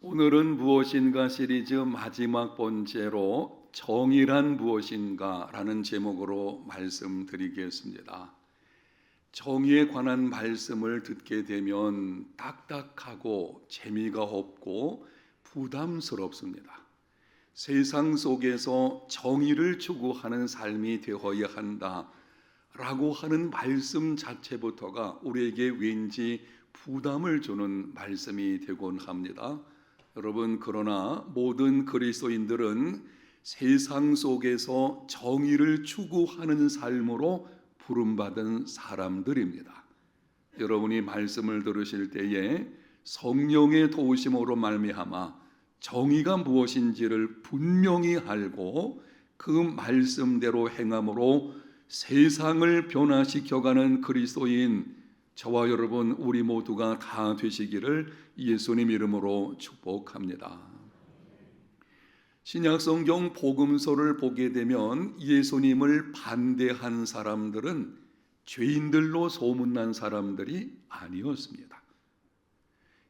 오늘은 무엇인가 시리즈 마지막 번째로 정의란 무엇인가 라는 제목으로 말씀드리겠습니다. 정의에 관한 말씀을 듣게 되면 딱딱하고 재미가 없고 부담스럽습니다. 세상 속에서 정의를 추구하는 삶이 되어야 한다 라고 하는 말씀 자체부터가 우리에게 왠지 부담을 주는 말씀이 되곤 합니다. 여러분, 그러나 모든 그리스도인들은 세상 속에서 정의를 추구하는 삶으로 부름받은 사람들입니다. 여러분이 말씀을 들으실 때에 성령의 도우심으로 말미암아 정의가 무엇인지를 분명히 알고 그 말씀대로 행함으로 세상을 변화시켜가는 그리스도인 저와 여러분 우리 모두가 다 되시기를 예수님 이름으로 축복합니다. 신약성경 복음서를 보게 되면 예수님을 반대한 사람들은 죄인들로 소문난 사람들이 아니었습니다.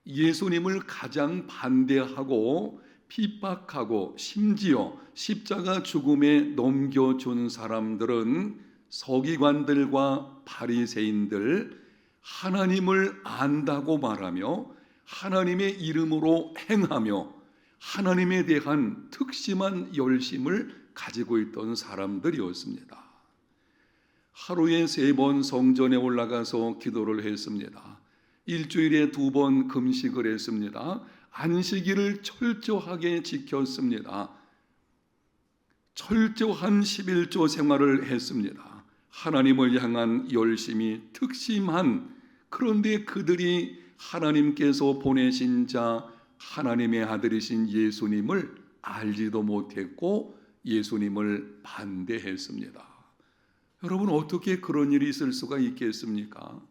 예수님을 가장 반대하고 핍박하고 심지어 십자가 죽음에 넘겨준 사람들은 서기관들과 바리새인들, 하나님을 안다고 말하며 하나님의 이름으로 행하며 하나님에 대한 특심한 열심을 가지고 있던 사람들이었습니다. 하루에 3번 성전에 올라가서 기도를 했습니다. 일주일에 2번 금식을 했습니다. 안식일을 철저하게 지켰습니다. 철저한 11조 생활을 했습니다. 하나님을 향한 열심이 특심한, 그런데 그들이 하나님께서 보내신 자 하나님의 아들이신 예수님을 알지도 못했고 예수님을 반대했습니다. 여러분, 어떻게 그런 일이 있을 수가 있겠습니까?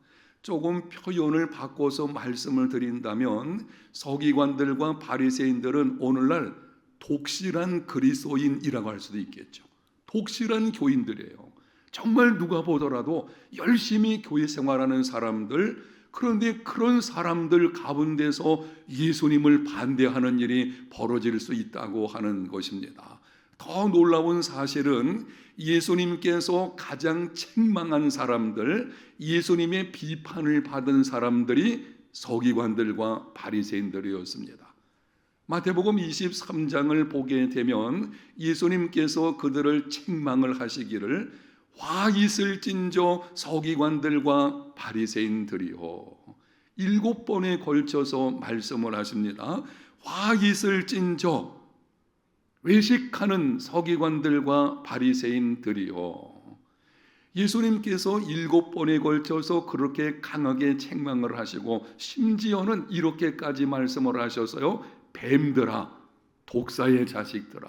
조금 표현을 바꿔서 말씀을 드린다면 서기관들과 바리새인들은 오늘날 독실한 그리스도인이라고 할 수도 있겠죠. 독실한 교인들이에요. 정말 누가 보더라도 열심히 교회 생활하는 사람들, 그런데 그런 사람들 가운데서 예수님을 반대하는 일이 벌어질 수 있다고 하는 것입니다. 더 놀라운 사실은 예수님께서 가장 책망한 사람들, 예수님의 비판을 받은 사람들이 서기관들과 바리새인들이었습니다. 마태복음 23장을 보게 되면 예수님께서 그들을 책망을 하시기를 화 있을진저 서기관들과 바리새인들이요, 7번에 걸쳐서 말씀을 하십니다. 화 있을진저, 외식하는 서기관들과 바리새인들이요. 예수님께서 7번에 걸쳐서 그렇게 강하게 책망을 하시고 심지어는 이렇게까지 말씀을 하셔서요, 뱀들아, 독사의 자식들아,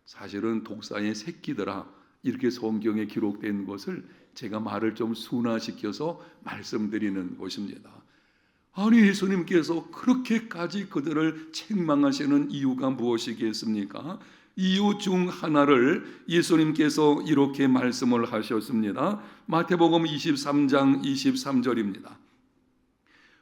사실은 독사의 새끼들아, 이렇게 성경에 기록된 것을 제가 말을 좀 순화시켜서 말씀드리는 것입니다. 아니, 예수님께서 그렇게까지 그들을 책망하시는 이유가 무엇이겠습니까? 이유 중 하나를 예수님께서 이렇게 말씀을 하셨습니다. 마태복음 23장 23절입니다.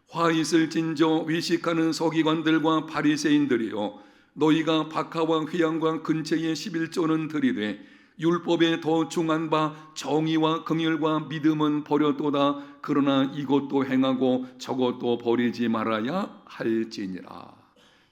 화 있을진저 외식하는 서기관들과 바리새인들이여, 너희가 박하와 휘양과 근처에 11조는 드리되 율법에 더 중한 바 정의와 긍휼과 믿음은 버렸도다. 그러나 이것도 행하고 저것도 버리지 말아야 할지니라.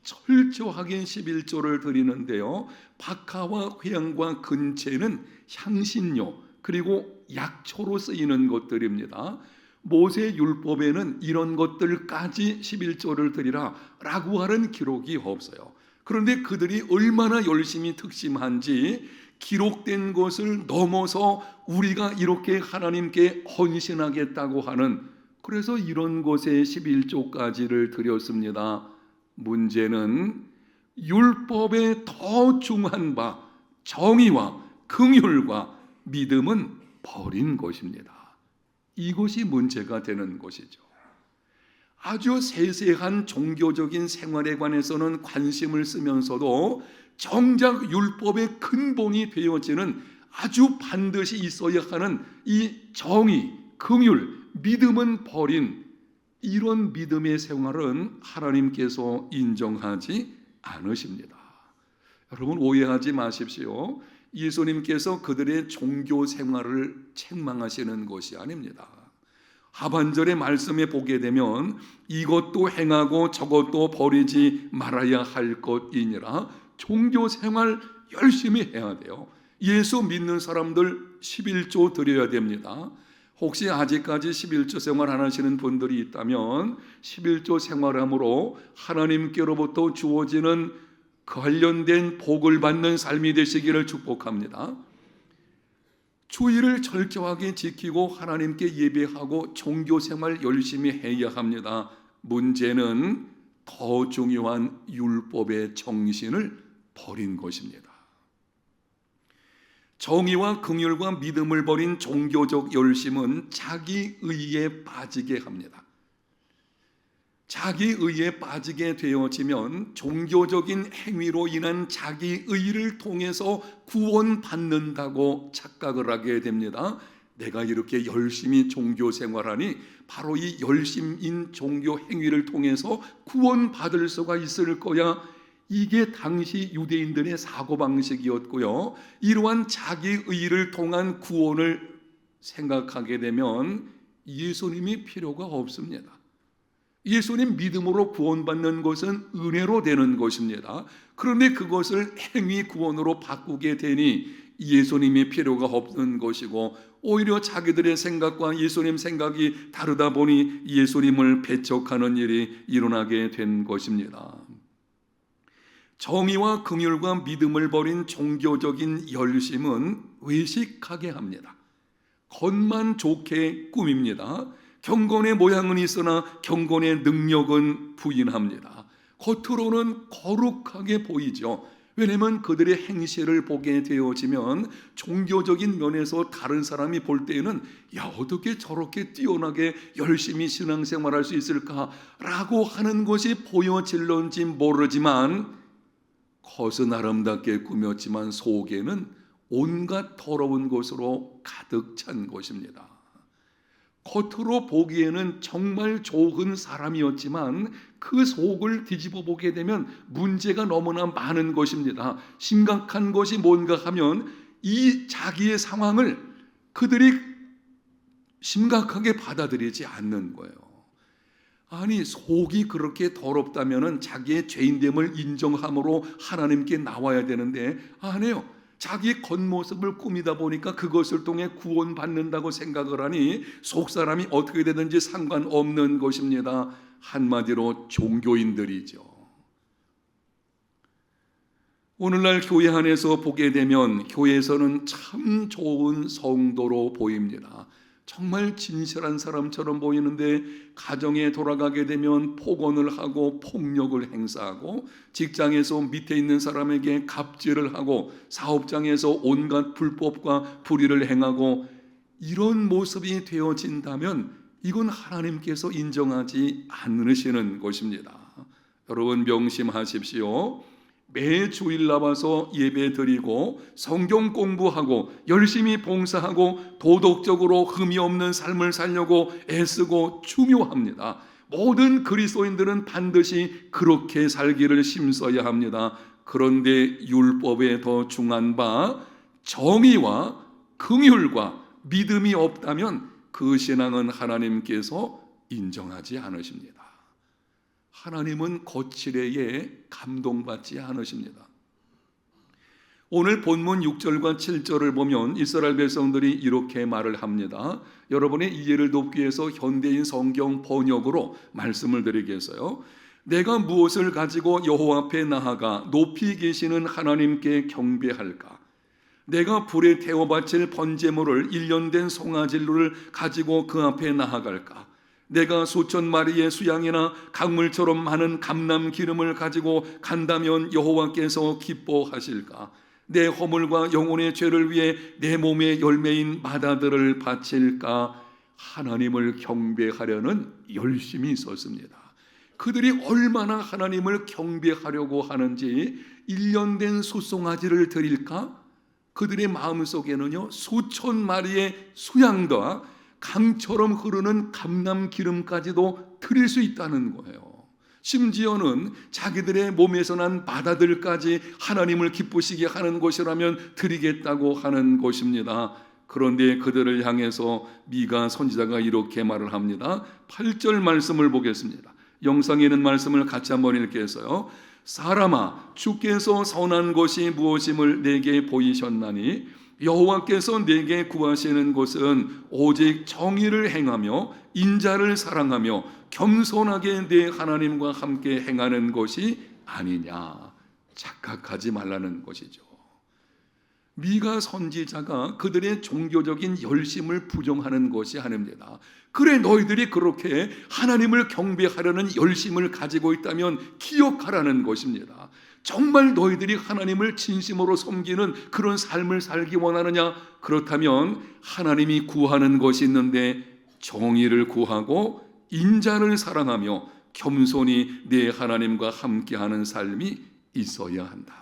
철저하게 11조를 드리는데요, 박하와 휘양과 근체는 향신료 그리고 약초로 쓰이는 것들입니다. 모세 율법에는 이런 것들까지 11조를 드리라 라고 하는 기록이 없어요. 그런데 그들이 얼마나 열심히 특심한지 기록된 것을 넘어서 우리가 이렇게 하나님께 헌신하겠다고 하는, 그래서 이런 것에 11조까지를 드렸습니다. 문제는 율법에 더 중한 바 정의와 긍휼과 믿음은 버린 것입니다. 이것이 문제가 되는 것이죠. 아주 세세한 종교적인 생활에 관해서는 관심을 쓰면서도 정작 율법의 근본이 되어지는 아주 반드시 있어야 하는 이 정의, 긍휼, 믿음은 버린 이런 믿음의 생활은 하나님께서 인정하지 않으십니다. 여러분 오해하지 마십시오. 예수님께서 그들의 종교 생활을 책망하시는 것이 아닙니다. 하반절의 말씀에 보게 되면 이것도 행하고 저것도 버리지 말아야 할 것이니라. 종교 생활 열심히 해야 돼요. 예수 믿는 사람들 11조 드려야 됩니다. 혹시 아직까지 11조 생활 안 하시는 분들이 있다면 11조 생활함으로 하나님께로부터 주어지는 관련된 복을 받는 삶이 되시기를 축복합니다. 주의를 철저하게 지키고 하나님께 예배하고 종교생활 열심히 해야 합니다. 문제는 더 중요한 율법의 정신을 버린 것입니다. 정의와 긍휼과 믿음을 버린 종교적 열심은 자기의에 빠지게 합니다. 자기의에 빠지게 되어지면 종교적인 행위로 인한 자기의를 통해서 구원받는다고 착각을 하게 됩니다. 내가 이렇게 열심히 종교 생활하니 바로 이 열심인 종교 행위를 통해서 구원받을 수가 있을 거야. 이게 당시 유대인들의 사고방식이었고요. 이러한 자기의를 통한 구원을 생각하게 되면 예수님이 필요가 없습니다. 예수님 믿음으로 구원받는 것은 은혜로 되는 것입니다. 그런데 그것을 행위 구원으로 바꾸게 되니 예수님이 필요가 없는 것이고 오히려 자기들의 생각과 예수님 생각이 다르다 보니 예수님을 배척하는 일이 일어나게 된 것입니다. 정의와 긍휼과 믿음을 버린 종교적인 열심은 외식하게 합니다. 겉만 좋게 꾸밉니다. 경건의 모양은 있으나 경건의 능력은 부인합니다. 겉으로는 거룩하게 보이죠. 왜냐하면 그들의 행실을 보게 되어지면 종교적인 면에서 다른 사람이 볼 때에는 야 어떻게 저렇게 뛰어나게 열심히 신앙생활할 수 있을까라고 하는 것이 보여질런지 모르지만 겉은 아름답게 꾸몄지만 속에는 온갖 더러운 것으로 가득 찬 것입니다. 겉으로 보기에는 정말 좋은 사람이었지만 그 속을 뒤집어 보게 되면 문제가 너무나 많은 것입니다. 심각한 것이 뭔가 하면 이 자기의 상황을 그들이 심각하게 받아들이지 않는 거예요. 아니 속이 그렇게 더럽다면 자기의 죄인됨을 인정함으로 하나님께 나와야 되는데 아니에요. 자기 겉모습을 꾸미다 보니까 그것을 통해 구원받는다고 생각을 하니 속사람이 어떻게 되든지 상관없는 것입니다. 한마디로 종교인들이죠. 오늘날 교회 안에서 보게 되면 교회에서는 참 좋은 성도로 보입니다. 정말 진실한 사람처럼 보이는데 가정에 돌아가게 되면 폭언을 하고 폭력을 행사하고 직장에서 밑에 있는 사람에게 갑질을 하고 사업장에서 온갖 불법과 불의를 행하고 이런 모습이 되어진다면 이건 하나님께서 인정하지 않으시는 것입니다. 여러분 명심하십시오. 매 주일 나와서 예배 드리고 성경 공부하고 열심히 봉사하고 도덕적으로 흠이 없는 삶을 살려고 애쓰고 중요합니다. 모든 그리스도인들은 반드시 그렇게 살기를 힘써야 합니다. 그런데 율법에 더 중한 바 정의와 긍휼과 믿음이 없다면 그 신앙은 하나님께서 인정하지 않으십니다. 하나님은 거칠애에 감동받지 않으십니다. 오늘 본문 6절과 7절을 보면 이스라엘 백성들이 이렇게 말을 합니다. 여러분의 이해를 돕기 위해서 현대인 성경 번역으로 말씀을 드리겠어요. 내가 무엇을 가지고 여호와 앞에 나아가 높이 계시는 하나님께 경배할까? 내가 불에 태워 바칠 번제물을 1년 된 송아지를 가지고 그 앞에 나아갈까? 내가 수천 마리의 수양이나 강물처럼 많은 감람 기름을 가지고 간다면 여호와께서 기뻐하실까? 내 허물과 영혼의 죄를 위해 내 몸의 열매인 마다들을 바칠까? 하나님을 경배하려는 열심이 있었습니다. 그들이 얼마나 하나님을 경배하려고 하는지 1년 된 숫송아지를 드릴까? 그들의 마음속에는요 수천 마리의 수양과 강처럼 흐르는 감람 기름까지도 드릴 수 있다는 거예요. 심지어는 자기들의 몸에서 난 바다들까지 하나님을 기쁘시게 하는 것이라면 드리겠다고 하는 것입니다. 그런데 그들을 향해서 미가 선지자가 이렇게 말을 합니다. 8절 말씀을 보겠습니다. 영상에 있는 말씀을 같이 한번 읽겠어요. 사람아, 주께서 선한 것이 무엇임을 내게 보이셨나니 여호와께서 내게 구하시는 것은 오직 정의를 행하며 인자를 사랑하며 겸손하게 내 하나님과 함께 행하는 것이 아니냐. 착각하지 말라는 것이죠. 미가 선지자가 그들의 종교적인 열심을 부정하는 것이 아닙니다. 그래, 너희들이 그렇게 하나님을 경배하려는 열심을 가지고 있다면 기억하라는 것입니다. 정말 너희들이 하나님을 진심으로 섬기는 그런 삶을 살기 원하느냐? 그렇다면 하나님이 구하는 것이 있는데 정의를 구하고 인자를 사랑하며 겸손히 내 하나님과 함께하는 삶이 있어야 한다.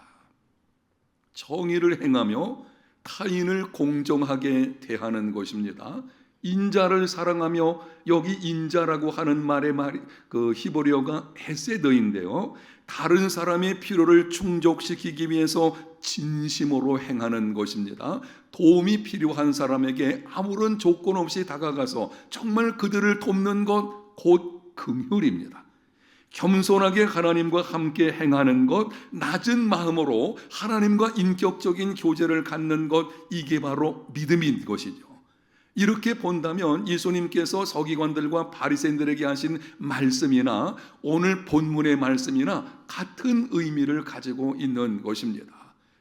정의를 행하며 타인을 공정하게 대하는 것입니다. 인자를 사랑하며, 여기 인자라고 하는 말의 그 히브리어가 헤세드인데요, 다른 사람의 필요를 충족시키기 위해서 진심으로 행하는 것입니다. 도움이 필요한 사람에게 아무런 조건 없이 다가가서 정말 그들을 돕는 것, 곧 긍휼입니다. 겸손하게 하나님과 함께 행하는 것, 낮은 마음으로 하나님과 인격적인 교제를 갖는 것, 이게 바로 믿음인 것이죠. 이렇게 본다면 예수님께서 서기관들과 바리새인들에게 하신 말씀이나 오늘 본문의 말씀이나 같은 의미를 가지고 있는 것입니다.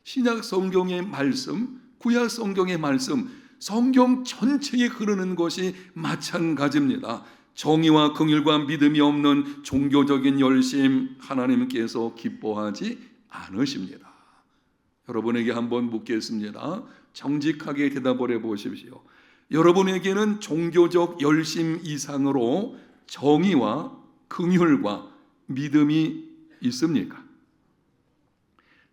신약 성경의 말씀, 구약 성경의 말씀, 성경 전체에 흐르는 것이 마찬가지입니다. 정의와 긍휼과 믿음이 없는 종교적인 열심, 하나님께서 기뻐하지 않으십니다. 여러분에게 한번 묻겠습니다. 정직하게 대답을 해보십시오. 여러분에게는 종교적 열심 이상으로 정의와 긍휼과 믿음이 있습니까?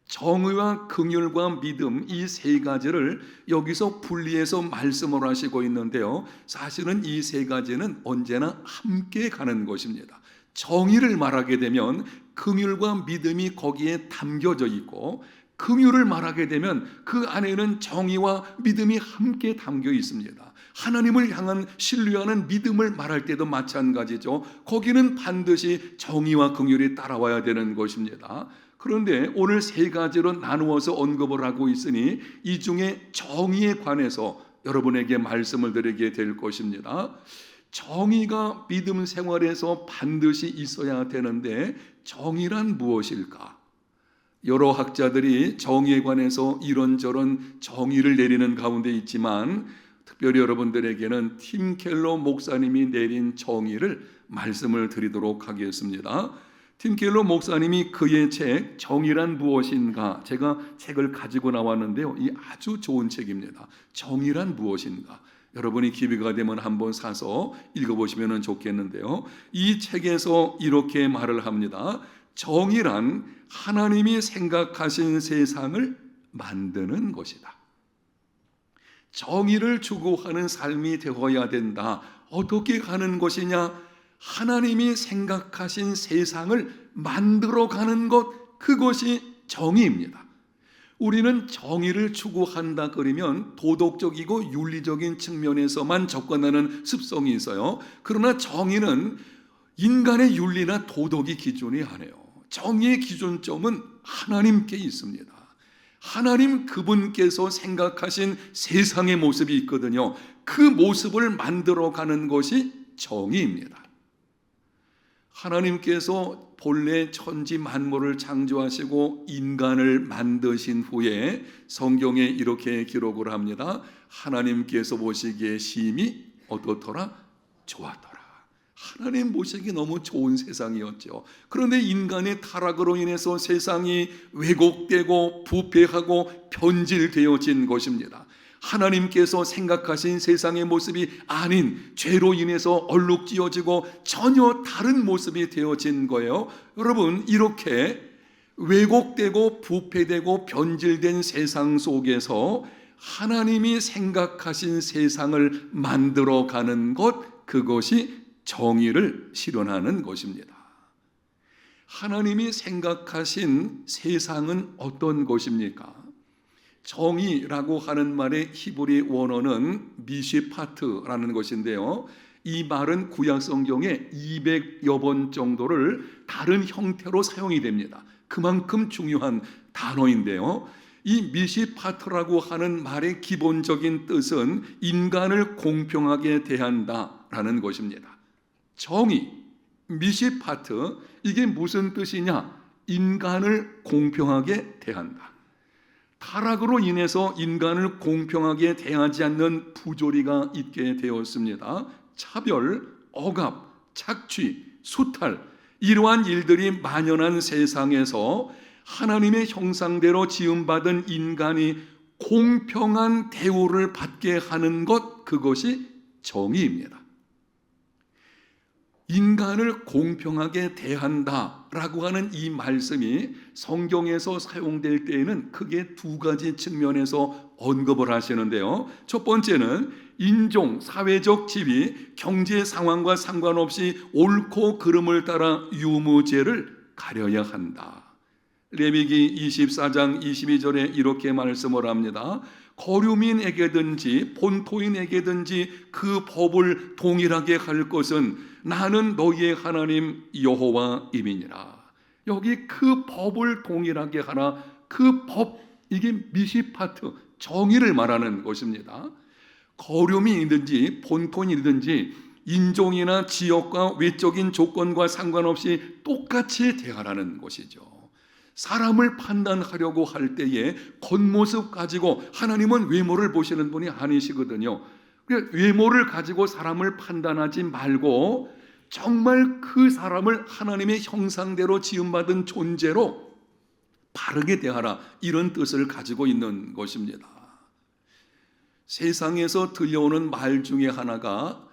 정의와 긍휼과 믿음, 이 세 가지를 여기서 분리해서 말씀을 하시고 있는데요, 사실은 이 세 가지는 언제나 함께 가는 것입니다. 정의를 말하게 되면 긍휼과 믿음이 거기에 담겨져 있고, 긍휼을 말하게 되면 그 안에는 정의와 믿음이 함께 담겨 있습니다. 하나님을 향한 신뢰하는 믿음을 말할 때도 마찬가지죠. 거기는 반드시 정의와 긍휼이 따라와야 되는 것입니다. 그런데 오늘 세 가지로 나누어서 언급을 하고 있으니 이 중에 정의에 관해서 여러분에게 말씀을 드리게 될 것입니다. 정의가 믿음 생활에서 반드시 있어야 되는데 정의란 무엇일까? 여러 학자들이 정의에 관해서 이런저런 정의를 내리는 가운데 있지만 특별히 여러분들에게는 팀 켈러 목사님이 내린 정의를 말씀을 드리도록 하겠습니다. 팀 켈러 목사님이 그의 책 정의란 무엇인가, 제가 책을 가지고 나왔는데요, 이 아주 좋은 책입니다. 정의란 무엇인가, 여러분이 기회가 되면 한번 사서 읽어보시면 좋겠는데요, 이 책에서 이렇게 말을 합니다. 정의란 하나님이 생각하신 세상을 만드는 것이다. 정의를 추구하는 삶이 되어야 된다. 어떻게 가는 것이냐? 하나님이 생각하신 세상을 만들어가는 것, 그것이 정의입니다. 우리는 정의를 추구한다 그러면 도덕적이고 윤리적인 측면에서만 접근하는 습성이 있어요. 그러나 정의는 인간의 윤리나 도덕이 기준이 아니에요. 정의의 기준점은 하나님께 있습니다. 하나님 그분께서 생각하신 세상의 모습이 있거든요. 그 모습을 만들어가는 것이 정의입니다. 하나님께서 본래 천지 만물을 창조하시고 인간을 만드신 후에 성경에 이렇게 기록을 합니다. 하나님께서 보시기에 심히 어떻더라? 좋았더라. 하나님 보시기 너무 좋은 세상이었죠. 그런데 인간의 타락으로 인해서 세상이 왜곡되고 부패하고 변질되어진 것입니다. 하나님께서 생각하신 세상의 모습이 아닌 죄로 인해서 얼룩지어지고 전혀 다른 모습이 되어진 거예요. 여러분, 이렇게 왜곡되고 부패되고 변질된 세상 속에서 하나님이 생각하신 세상을 만들어가는 것, 그것이 정의를 실현하는 것입니다. 하나님이 생각하신 세상은 어떤 것입니까? 정의라고 하는 말의 히브리 원어는 미시파트라는 것인데요, 이 말은 구약 성경에 200여 번 정도를 다른 형태로 사용이 됩니다. 그만큼 중요한 단어인데요, 이 미시파트라고 하는 말의 기본적인 뜻은 인간을 공평하게 대한다라는 것입니다. 정의, 미시파트, 이게 무슨 뜻이냐? 인간을 공평하게 대한다. 타락으로 인해서 인간을 공평하게 대하지 않는 부조리가 있게 되었습니다. 차별, 억압, 착취, 수탈, 이러한 일들이 만연한 세상에서 하나님의 형상대로 지음받은 인간이 공평한 대우를 받게 하는 것, 그것이 정의입니다. 인간을 공평하게 대한다라고 하는 이 말씀이 성경에서 사용될 때에는 크게 두 가지 측면에서 언급을 하시는데요, 첫 번째는 인종, 사회적 지위, 경제 상황과 상관없이 옳고 그름을 따라 유무죄를 가려야 한다. 레위기 24장 22절에 이렇게 말씀을 합니다. 거류민에게든지 본토인에게든지 그 법을 동일하게 할 것은 나는 너희의 하나님 여호와임이니라. 여기 그 법을 동일하게 하라. 그 법, 이게 미시파트, 정의를 말하는 것입니다. 거류민이든지 본토인이든지 인종이나 지역과 외적인 조건과 상관없이 똑같이 대하라는 것이죠. 사람을 판단하려고 할 때에 겉모습 가지고, 하나님은 외모를 보시는 분이 아니시거든요. 외모를 가지고 사람을 판단하지 말고 정말 그 사람을 하나님의 형상대로 지음받은 존재로 바르게 대하라, 이런 뜻을 가지고 있는 것입니다. 세상에서 들려오는 말 중에 하나가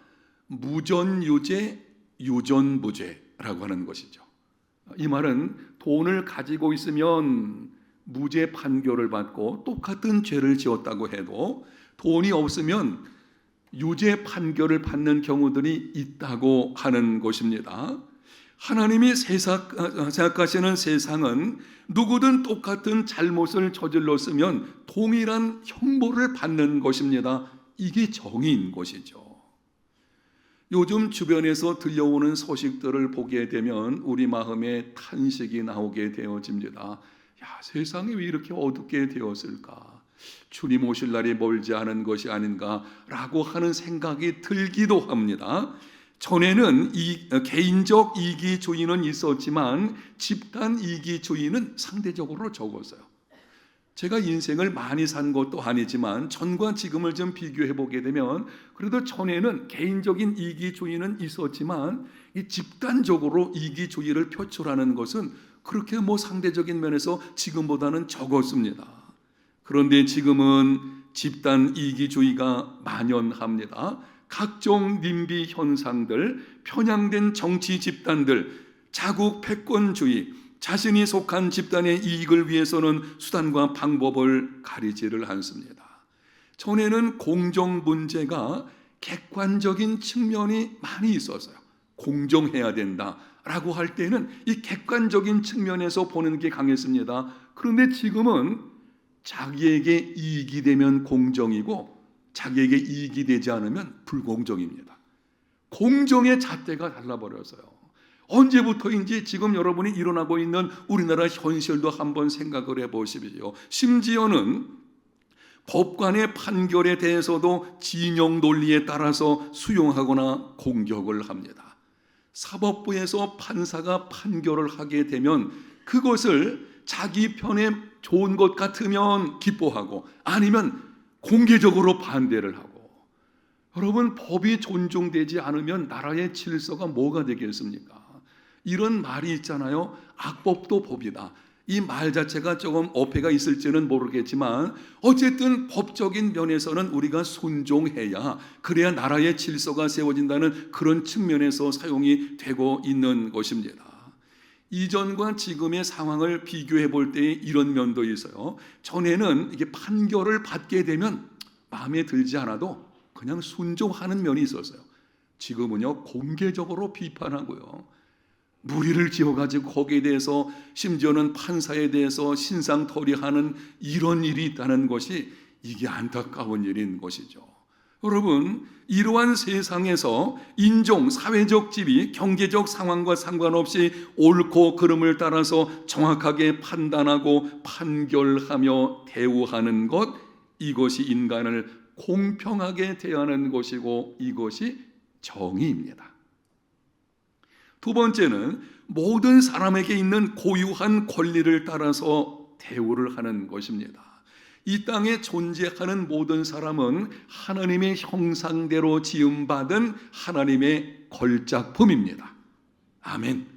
무전유죄, 유전무죄라고 하는 것이죠. 이 말은 돈을 가지고 있으면 무죄 판결을 받고 똑같은 죄를 지었다고 해도 돈이 없으면 유죄 판결을 받는 경우들이 있다고 하는 것입니다. 하나님이 생각하시는 세상은 누구든 똑같은 잘못을 저질렀으면 동일한 형벌을 받는 것입니다. 이게 정의인 것이죠. 요즘 주변에서 들려오는 소식들을 보게 되면 우리 마음에 탄식이 나오게 되어집니다. 야, 세상이 왜 이렇게 어둡게 되었을까? 주님 오실 날이 멀지 않은 것이 아닌가라고 하는 생각이 들기도 합니다. 전에는 개인적 이기주의는 있었지만 집단 이기주의는 상대적으로 적었어요. 제가 인생을 많이 산 것도 아니지만 전과 지금을 좀 비교해 보게 되면 그래도 전에는 개인적인 이기주의는 있었지만 이 집단적으로 이기주의를 표출하는 것은 그렇게 상대적인 면에서 지금보다는 적었습니다. 그런데 지금은 집단 이기주의가 만연합니다. 각종 님비 현상들, 편향된 정치 집단들, 자국 패권주의, 자신이 속한 집단의 이익을 위해서는 수단과 방법을 가리지를 않습니다. 전에는 공정 문제가 객관적인 측면이 많이 있었어요. 공정해야 된다라고 할 때는 이 객관적인 측면에서 보는 게 강했습니다. 그런데 지금은 자기에게 이익이 되면 공정이고 자기에게 이익이 되지 않으면 불공정입니다. 공정의 잣대가 달라버려서요. 언제부터인지 지금 여러분이 일어나고 있는 우리나라 현실도 한번 생각을 해보십시오. 심지어는 법관의 판결에 대해서도 진영 논리에 따라서 수용하거나 공격을 합니다. 사법부에서 판사가 판결을 하게 되면 그것을 자기 편에 좋은 것 같으면 기뻐하고 아니면 공개적으로 반대를 하고, 여러분, 법이 존중되지 않으면 나라의 질서가 뭐가 되겠습니까? 이런 말이 있잖아요. 악법도 법이다. 이 말 자체가 조금 어폐가 있을지는 모르겠지만 어쨌든 법적인 면에서는 우리가 순종해야, 그래야 나라의 질서가 세워진다는 그런 측면에서 사용이 되고 있는 것입니다. 이전과 지금의 상황을 비교해 볼 때 이런 면도 있어요. 전에는 이게 판결을 받게 되면 마음에 들지 않아도 그냥 순종하는 면이 있었어요. 지금은요, 공개적으로 비판하고요, 무리를 지어가지고 거기에 대해서 심지어는 판사에 대해서 신상털이하는 이런 일이 있다는 것이 이게 안타까운 일인 것이죠. 여러분, 이러한 세상에서 인종, 사회적 지위, 경제적 상황과 상관없이 옳고 그름을 따라서 정확하게 판단하고 판결하며 대우하는 것, 이것이 인간을 공평하게 대하는 것이고 이것이 정의입니다. 두 번째는 모든 사람에게 있는 고유한 권리를 따라서 대우를 하는 것입니다. 이 땅에 존재하는 모든 사람은 하나님의 형상대로 지음받은 하나님의 걸작품입니다. 아멘.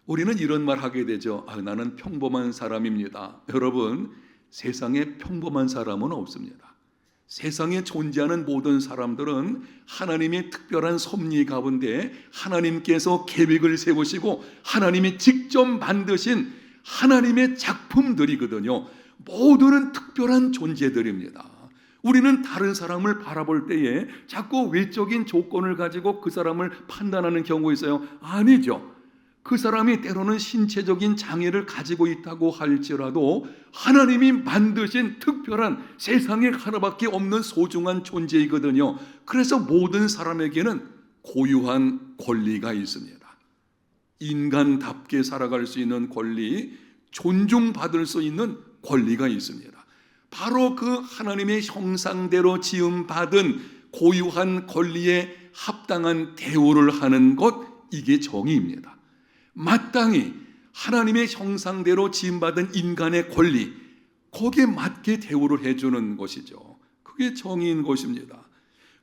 우리는 이런 말 하게 되죠. 나는 평범한 사람입니다. 여러분, 세상에 평범한 사람은 없습니다. 세상에 존재하는 모든 사람들은 하나님의 특별한 섭리 가운데 하나님께서 계획을 세우시고 하나님이 직접 만드신 하나님의 작품들이거든요. 모두는 특별한 존재들입니다. 우리는 다른 사람을 바라볼 때에 자꾸 외적인 조건을 가지고 그 사람을 판단하는 경우가 있어요. 아니죠. 그 사람이 때로는 신체적인 장애를 가지고 있다고 할지라도 하나님이 만드신 특별한 세상에 하나밖에 없는 소중한 존재이거든요. 그래서 모든 사람에게는 고유한 권리가 있습니다. 인간답게 살아갈 수 있는 권리, 존중받을 수 있는 권리가 있습니다. 바로 그 하나님의 형상대로 지음받은 고유한 권리에 합당한 대우를 하는 것, 이게 정의입니다. 마땅히 하나님의 형상대로 지음받은 인간의 권리, 거기에 맞게 대우를 해주는 것이죠. 그게 정의인 것입니다.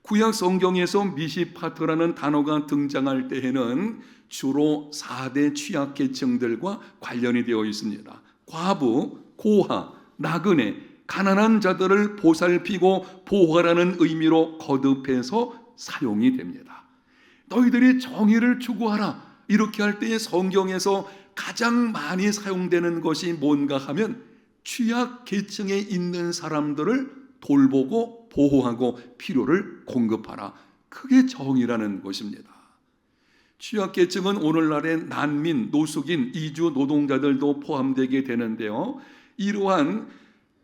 구약 성경에서 미시파트라는 단어가 등장할 때에는 주로 4대 취약계층들과 관련이 되어 있습니다. 과부, 고아, 나그네, 가난한 자들을 보살피고 보호하라는 의미로 거듭해서 사용이 됩니다. 너희들이 정의를 추구하라, 이렇게 할 때에 성경에서 가장 많이 사용되는 것이 뭔가 하면 취약계층에 있는 사람들을 돌보고 보호하고 필요를 공급하라, 그게 정의라는 것입니다. 취약계층은 오늘날의 난민, 노숙인, 이주 노동자들도 포함되게 되는데요, 이러한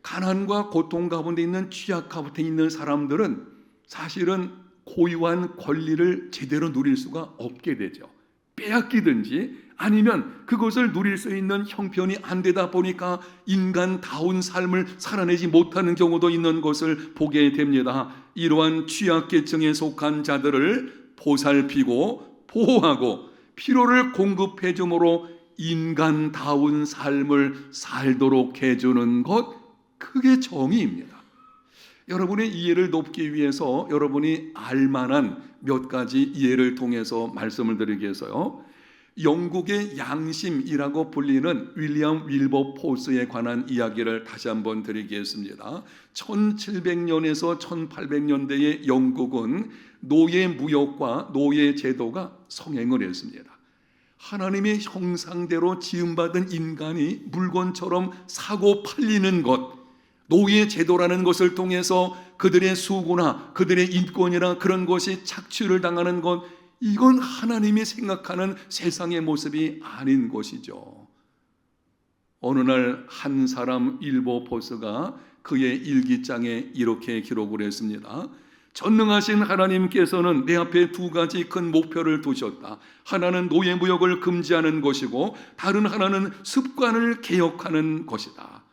가난과 고통 가운데 있는 취약 가운데 있는 사람들은 사실은 고유한 권리를 제대로 누릴 수가 없게 되죠. 빼앗기든지 아니면 그것을 누릴 수 있는 형편이 안 되다 보니까 인간다운 삶을 살아내지 못하는 경우도 있는 것을 보게 됩니다. 이러한 취약계층에 속한 자들을 보살피고 보호하고 필요를 공급해 주므로 인간다운 삶을 살도록 해주는 것, 그게 정의입니다. 여러분의 이해를 돕기 위해서 여러분이 알만한 몇 가지 이해를 통해서 말씀을 드리겠어요. 영국의 양심이라고 불리는 윌리엄 윌버포스에 관한 이야기를 다시 한번 드리겠습니다. 1700년에서 1800년대의 영국은 노예 무역과 노예 제도가 성행을 했습니다. 하나님의 형상대로 지음받은 인간이 물건처럼 사고 팔리는 것, 노예 제도라는 것을 통해서 그들의 수고나 그들의 인권이나 그런 것이 착취를 당하는 것, 이건 하나님이 생각하는 세상의 모습이 아닌 것이죠. 어느 날 한 사람 윌버포스가 그의 일기장에 이렇게 기록을 했습니다. 전능하신 하나님께서는 내 앞에 두 가지 큰 목표를 두셨다. 하나는 노예무역을 금지하는 것이고 다른 하나는 습관을 개혁하는 것이다.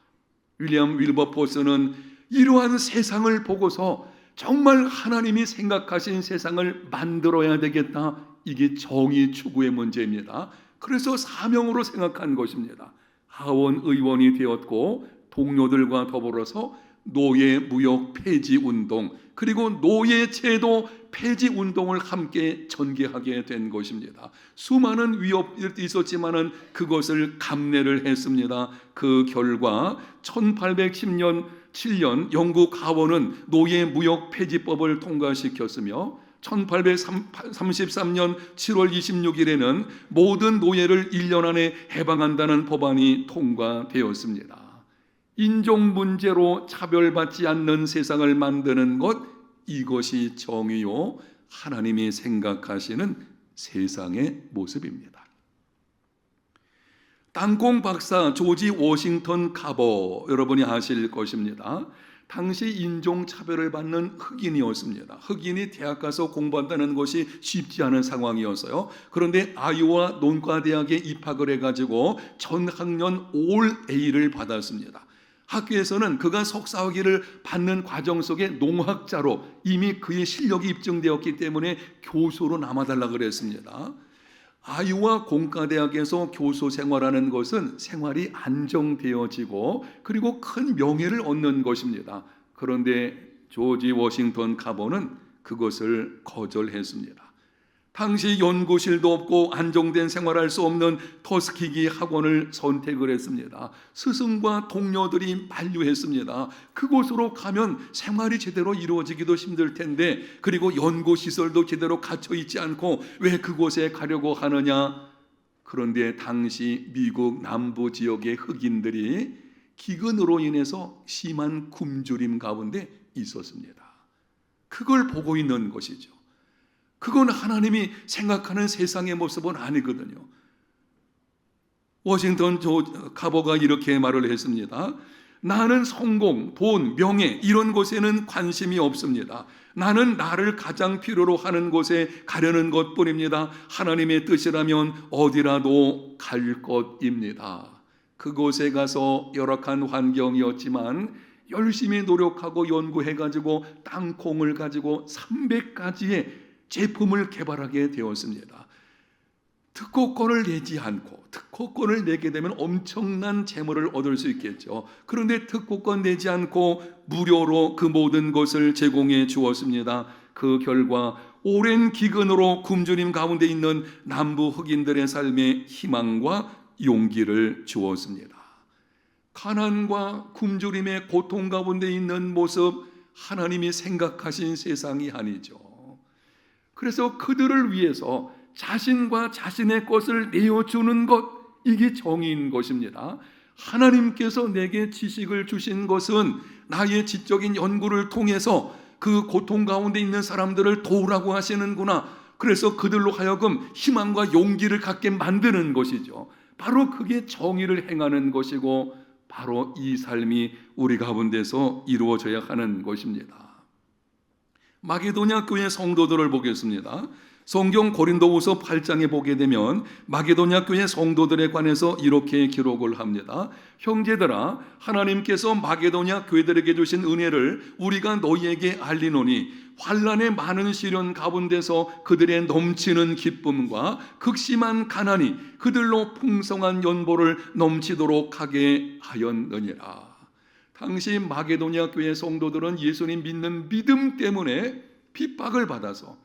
윌리엄 윌버포스는 이러한 세상을 보고서 정말 하나님이 생각하신 세상을 만들어야 되겠다, 이게 정의 추구의 문제입니다. 그래서 사명으로 생각한 것입니다. 하원 의원이 되었고 동료들과 더불어서 노예 무역 폐지 운동, 그리고 노예 제도 폐지 운동을 함께 전개하게 된 것입니다. 수많은 위협이 있었지만은 그것을 감내를 했습니다. 그 결과 1810년 7년 영국 하원은 노예 무역 폐지법을 통과시켰으며 1833년 7월 26일에는 모든 노예를 1년 안에 해방한다는 법안이 통과되었습니다. 인종 문제로 차별받지 않는 세상을 만드는 것, 이것이 정의요 하나님이 생각하시는 세상의 모습입니다. 땅콩 박사 조지 워싱턴 카버, 여러분이 아실 것입니다. 당시 인종차별을 받는 흑인이었습니다. 흑인이 대학 가서 공부한다는 것이 쉽지 않은 상황이었어요. 그런데 아이오와 논과대학에 입학을 해가지고 전 학년 올 A를 받았습니다. 학교에서는 그가 석사학위를 받는 과정 속에 농학자로 이미 그의 실력이 입증되었기 때문에 교수로 남아달라고 그랬습니다. 아이오와 공과대학에서 교수 생활하는 것은 생활이 안정되어지고 그리고 큰 명예를 얻는 것입니다. 그런데 조지 워싱턴 카버는 그것을 거절했습니다. 당시 연구실도 없고 안정된 생활할 수 없는 터스키기 학원을 선택을 했습니다. 스승과 동료들이 만류했습니다. 그곳으로 가면 생활이 제대로 이루어지기도 힘들 텐데, 그리고 연구시설도 제대로 갖춰 있지 않고 왜 그곳에 가려고 하느냐? 그런데 당시 미국 남부 지역의 흑인들이 기근으로 인해서 심한 굶주림 가운데 있었습니다. 그걸 보고 있는 것이죠. 그건 하나님이 생각하는 세상의 모습은 아니거든요. 워싱턴 카버가 이렇게 말을 했습니다. 나는 성공, 돈, 명예 이런 것에는 관심이 없습니다. 나는 나를 가장 필요로 하는 곳에 가려는 것뿐입니다. 하나님의 뜻이라면 어디라도 갈 것입니다. 그곳에 가서 열악한 환경이었지만 열심히 노력하고 연구해가지고 땅콩을 가지고 300가지의 제품을 개발하게 되었습니다. 특허권을 내지 않고, 특허권을 내게 되면 엄청난 재물을 얻을 수 있겠죠. 그런데 특허권 내지 않고 무료로 그 모든 것을 제공해 주었습니다. 그 결과 오랜 기근으로 굶주림 가운데 있는 남부 흑인들의 삶에 희망과 용기를 주었습니다. 가난과 굶주림의 고통 가운데 있는 모습, 하나님이 생각하신 세상이 아니죠. 그래서 그들을 위해서 자신과 자신의 것을 내어주는 것, 이게 정의인 것입니다. 하나님께서 내게 지식을 주신 것은 나의 지적인 연구를 통해서 그 고통 가운데 있는 사람들을 도우라고 하시는구나. 그래서 그들로 하여금 희망과 용기를 갖게 만드는 것이죠. 바로 그게 정의를 행하는 것이고, 바로 이 삶이 우리 가운데서 이루어져야 하는 것입니다. 마게도냐 교회 성도들을 보겠습니다. 성경 고린도후서 8장에 보게 되면 마게도냐 교회 성도들에 관해서 이렇게 기록을 합니다. 형제들아, 하나님께서 마게도냐 교회들에게 주신 은혜를 우리가 너희에게 알리노니 환난의 많은 시련 가운데서 그들의 넘치는 기쁨과 극심한 가난이 그들로 풍성한 연보를 넘치도록 하게 하였느니라. 당시 마게도냐 교회 성도들은 예수님 믿는 믿음 때문에 핍박을 받아서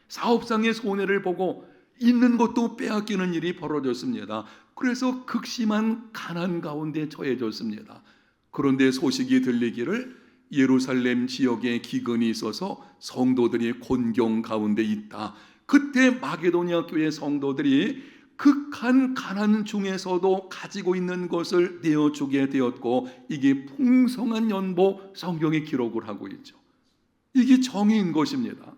사업상의 손해를 보고 있는 것도 빼앗기는 일이 벌어졌습니다. 그래서 극심한 가난 가운데 처해졌습니다. 그런데 소식이 들리기를 예루살렘 지역에 기근이 있어서 성도들이 곤경 가운데 있다. 그때 마게도냐 교회 성도들이 극한 가난 중에서도 가지고 있는 것을 내어주게 되었고, 이게 풍성한 연보, 성경에 기록을 하고 있죠. 이게 정의인 것입니다.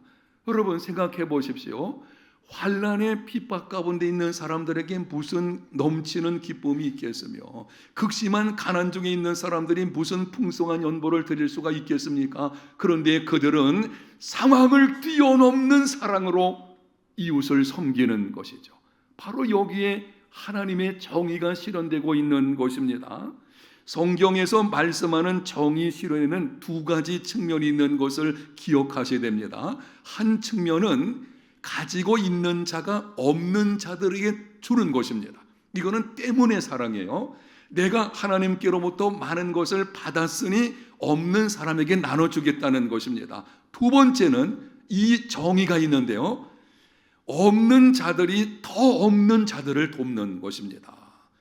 여러분 생각해 보십시오. 환난의 핍박 가운데 있는 사람들에게 무슨 넘치는 기쁨이 있겠으며, 극심한 가난 중에 있는 사람들이 무슨 풍성한 연보를 드릴 수가 있겠습니까? 그런데 그들은 상황을 뛰어넘는 사랑으로 이웃을 섬기는 것이죠. 바로 여기에 하나님의 정의가 실현되고 있는 것입니다. 성경에서 말씀하는 정의 실현에는 두 가지 측면이 있는 것을 기억하셔야 됩니다. 한 측면은 가지고 있는 자가 없는 자들에게 주는 것입니다. 이거는 때문에 사랑이에요. 내가 하나님께로부터 많은 것을 받았으니 없는 사람에게 나눠주겠다는 것입니다. 두 번째는 이 정의가 있는데요, 없는 자들이 더 없는 자들을 돕는 것입니다.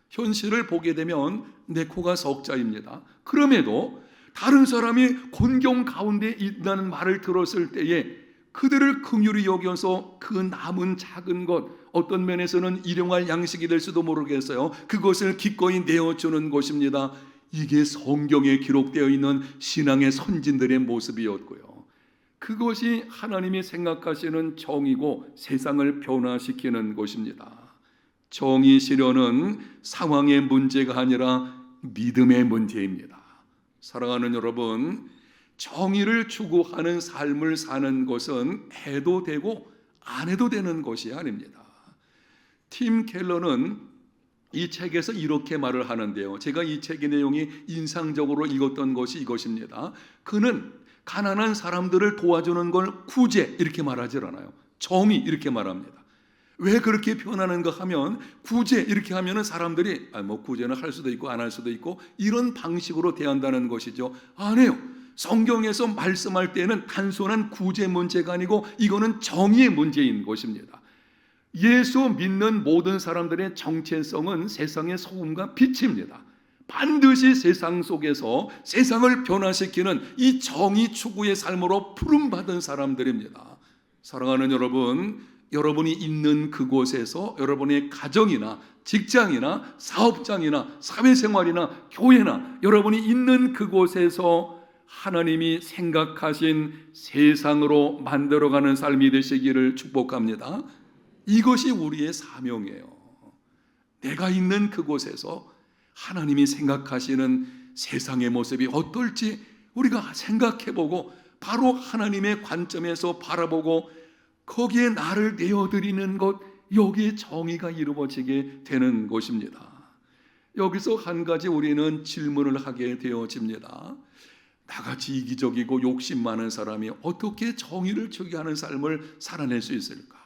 현실을 보게 되면 내 코가 석자입니다. 그럼에도 다른 사람이 곤경 가운데 있다는 말을 들었을 때에 그들을 긍휼히 여겨서 그 남은 작은 것, 어떤 면에서는 일용할 양식이 될 수도 모르겠어요. 그것을 기꺼이 내어주는 것입니다. 이게 성경에 기록되어 있는 신앙의 선진들의 모습이었고요. 그것이 하나님이 생각하시는 정의고 세상을 변화시키는 것입니다. 정의 실현은 상황의 문제가 아니라 믿음의 문제입니다. 사랑하는 여러분, 정의를 추구하는 삶을 사는 것은 해도 되고 안 해도 되는 것이 아닙니다. 팀 켈러는 이 책에서 이렇게 말을 하는데요. 제가 이 책의 내용이 인상적으로 읽었던 것이 이것입니다. 그는 가난한 사람들을 도와주는 걸 구제 이렇게 말하지 않아요. 정의 이렇게 말합니다. 왜 그렇게 표현하는가 하면 구제 이렇게 하면은 사람들이 구제는 할 수도 있고 안 할 수도 있고 이런 방식으로 대한다는 것이죠. 아니에요. 성경에서 말씀할 때는 단순한 구제 문제가 아니고 이거는 정의의 문제인 것입니다. 예수 믿는 모든 사람들의 정체성은 세상의 소금과 빛입니다. 반드시 세상 속에서 세상을 변화시키는 이 정의 추구의 삶으로 부름받은 사람들입니다. 사랑하는 여러분, 여러분이 있는 그곳에서 여러분의 가정이나 직장이나 사업장이나 사회생활이나 교회나 여러분이 있는 그곳에서 하나님이 생각하신 세상으로 만들어가는 삶이 되시기를 축복합니다. 이것이 우리의 사명이에요. 내가 있는 그곳에서 하나님이 생각하시는 세상의 모습이 어떨지 우리가 생각해보고 바로 하나님의 관점에서 바라보고 거기에 나를 내어드리는 것, 여기에 정의가 이루어지게 되는 것입니다. 여기서 한 가지 우리는 질문을 하게 되어집니다. 나같이 이기적이고 욕심 많은 사람이 어떻게 정의를 추구하는 삶을 살아낼 수 있을까?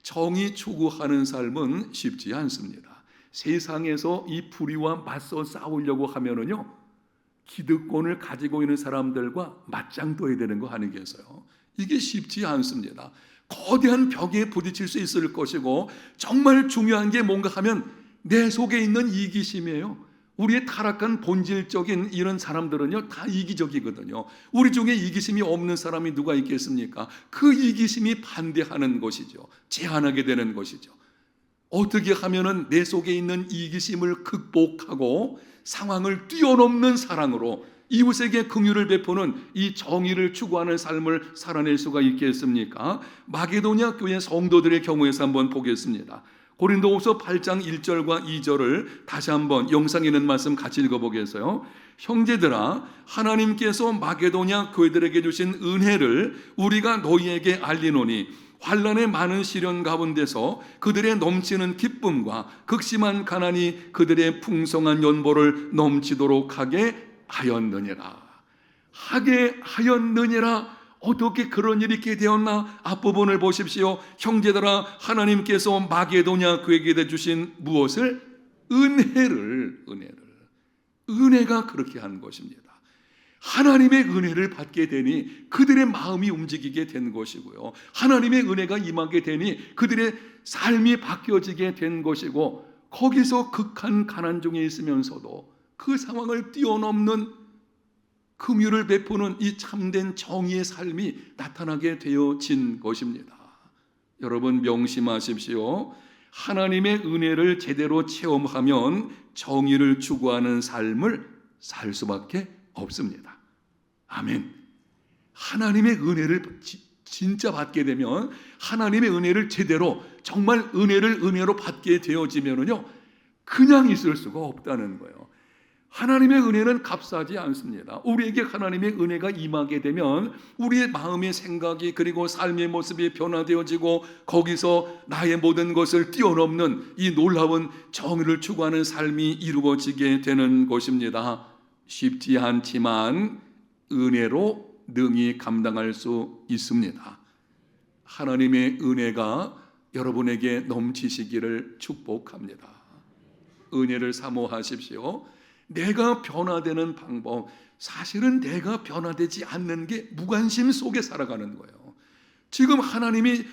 정의 추구하는 삶은 쉽지 않습니다. 세상에서 이 불의와 맞서 싸우려고 하면은요, 기득권을 가지고 있는 사람들과 맞짱떠야 되는 거 아니겠어요? 이게 쉽지 않습니다. 거대한 벽에 부딪힐 수 있을 것이고 정말 중요한 게 뭔가 하면 내 속에 있는 이기심이에요. 우리의 타락한 본질적인 이런 사람들은요 다 이기적이거든요. 우리 중에 이기심이 없는 사람이 누가 있겠습니까? 그 이기심이 반대하는 것이죠. 제한하게 되는 것이죠. 어떻게 하면은 내 속에 있는 이기심을 극복하고 상황을 뛰어넘는 사랑으로 이웃에게 긍휼을 베푸는 이 정의를 추구하는 삶을 살아낼 수가 있겠습니까? 마게도냐 교회 성도들의 경우에서 한번 보겠습니다. 고린도후서 8장 1절과 2절을 다시 한번 영상에 있는 말씀 같이 읽어보겠어요. 형제들아, 하나님께서 마게도냐 교회들에게 주신 은혜를 우리가 너희에게 알리노니 환난의 많은 시련 가운데서 그들의 넘치는 기쁨과 극심한 가난이 그들의 풍성한 연보를 넘치도록 하게 하였느니라. 하게 하였느니라. 어떻게 그런 일이 있게 되었나? 앞부분을 보십시오. 형제들아, 하나님께서 마게도냐 교회에게 주신 무엇을? 은혜가 그렇게 한 것입니다. 하나님의 은혜를 받게 되니 그들의 마음이 움직이게 된 것이고요. 하나님의 은혜가 임하게 되니 그들의 삶이 바뀌어지게 된 것이고, 거기서 극한 가난 중에 있으면서도 그 상황을 뛰어넘는 긍휼을 베푸는 이 참된 정의의 삶이 나타나게 되어진 것입니다. 여러분 명심하십시오. 하나님의 은혜를 제대로 체험하면 정의를 추구하는 삶을 살 수밖에 없습니다. 아멘. 하나님의 은혜를 진짜 받게 되면, 하나님의 은혜를 제대로 정말 은혜로 받게 되어지면은요, 그냥 있을 수가 없다는 거예요. 하나님의 은혜는 값싸지 않습니다. 우리에게 하나님의 은혜가 임하게 되면 우리의 마음의 생각이 그리고 삶의 모습이 변화되어지고 거기서 나의 모든 것을 뛰어넘는 이 놀라운 정의를 추구하는 삶이 이루어지게 되는 것입니다. 쉽지 않지만 은혜로 능히 감당할 수 있습니다. 하나님의 은혜가 여러분에게 넘치시기를 축복합니다. 은혜를 사모하십시오. 내가 변화되는 방법, 사실은 내가 변화되지 않는 게 무관심 속에 살아가는 거예요. 지금 하나님이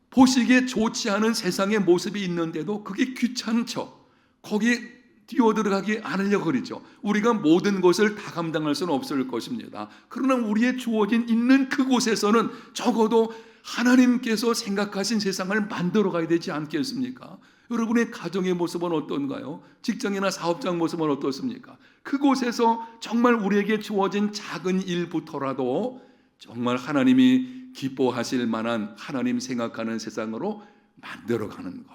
보시기에 좋지 않은 세상의 모습이 있는데도 그게 귀찮죠. 거기에 뛰어들어가기 않으려고 그러죠. 우리가 모든 것을 다 감당할 수는 없을 것입니다. 그러나 우리의 주어진 있는 그곳에서는 적어도 하나님께서 생각하신 세상을 만들어 가야 되지 않겠습니까? 여러분의 가정의 모습은 어떤가요? 직장이나 사업장 모습은 어떻습니까? 그곳에서 정말 우리에게 주어진 작은 일부터라도 정말 하나님이 기뻐하실 만한 하나님 생각하는 세상으로 만들어가는 것,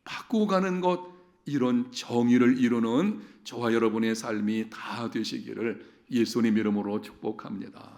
바꾸어가는 것, 이런 정의를 이루는 저와 여러분의 삶이 다 되시기를 예수님 이름으로 축복합니다.